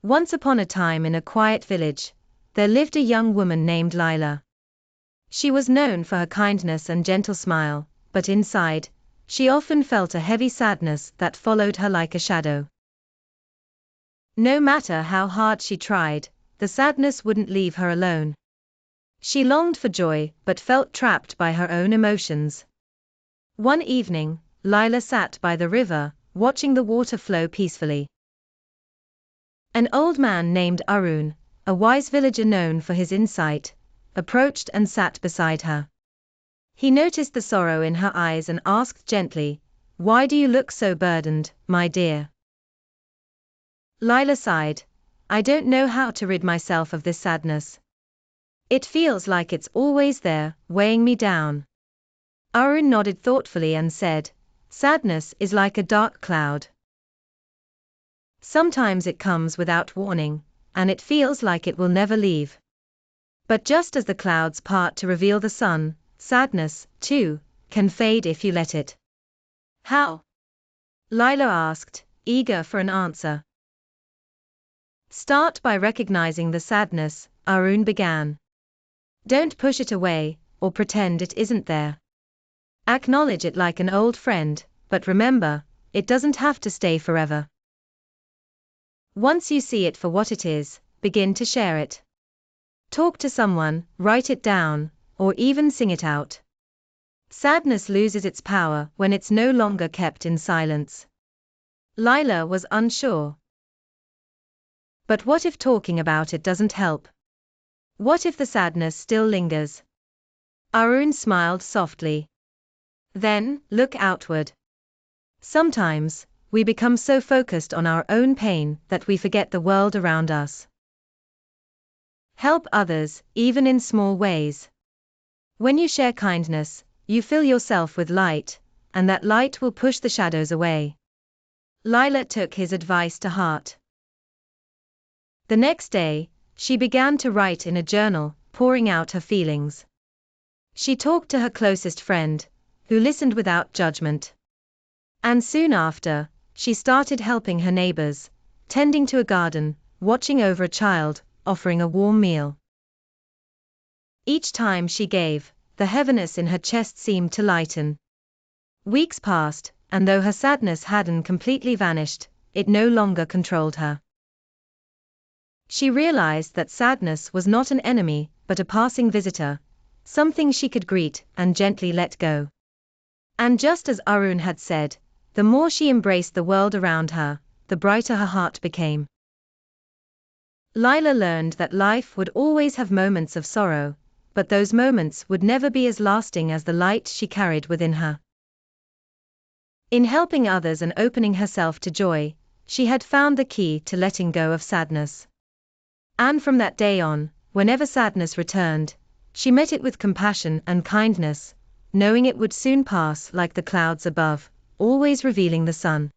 Once upon a time in a quiet village, there lived a young woman named Lila. She was known for her kindness and gentle smile, but inside, she often felt a heavy sadness that followed her like a shadow. No matter how hard she tried, the sadness wouldn't leave her alone. She longed for joy but felt trapped by her own emotions. One evening, Lila sat by the river, watching the water flow peacefully. An old man named Arun, a wise villager known for his insight, approached and sat beside her. He noticed the sorrow in her eyes and asked gently, "Why do you look so burdened, my dear?" Lila sighed, "I don't know how to rid myself of this sadness. It feels like it's always there, weighing me down." Arun nodded thoughtfully and said, "Sadness is like a dark cloud. Sometimes it comes without warning, and it feels like it will never leave. But just as the clouds part to reveal the sun, sadness, too, can fade if you let it." "How?" Lila asked, eager for an answer. "Start by recognizing the sadness," Arun began. "Don't push it away, or pretend it isn't there. Acknowledge it like an old friend, but remember, it doesn't have to stay forever. Once you see it for what it is, begin to share it. Talk to someone, write it down, or even sing it out. Sadness loses its power when it's no longer kept in silence." Lila was unsure. But what if talking about it doesn't help? What if the sadness still lingers? Arun smiled softly. "Then, look outward. Sometimes, we become so focused on our own pain that we forget the world around us. Help others, even in small ways. When you share kindness, you fill yourself with light, and that light will push the shadows away." Lila took his advice to heart. The next day, she began to write in a journal, pouring out her feelings. She talked to her closest friend, who listened without judgment. And soon after, she started helping her neighbors, tending to a garden, watching over a child, offering a warm meal. Each time she gave, the heaviness in her chest seemed to lighten. Weeks passed, and though her sadness hadn't completely vanished, it no longer controlled her. She realized that sadness was not an enemy, but a passing visitor, something she could greet and gently let go. And just as Arun had said, the more she embraced the world around her, the brighter her heart became. Lila learned that life would always have moments of sorrow, but those moments would never be as lasting as the light she carried within her. In helping others and opening herself to joy, she had found the key to letting go of sadness. And from that day on, whenever sadness returned, she met it with compassion and kindness, knowing it would soon pass like the clouds above, always revealing the sun.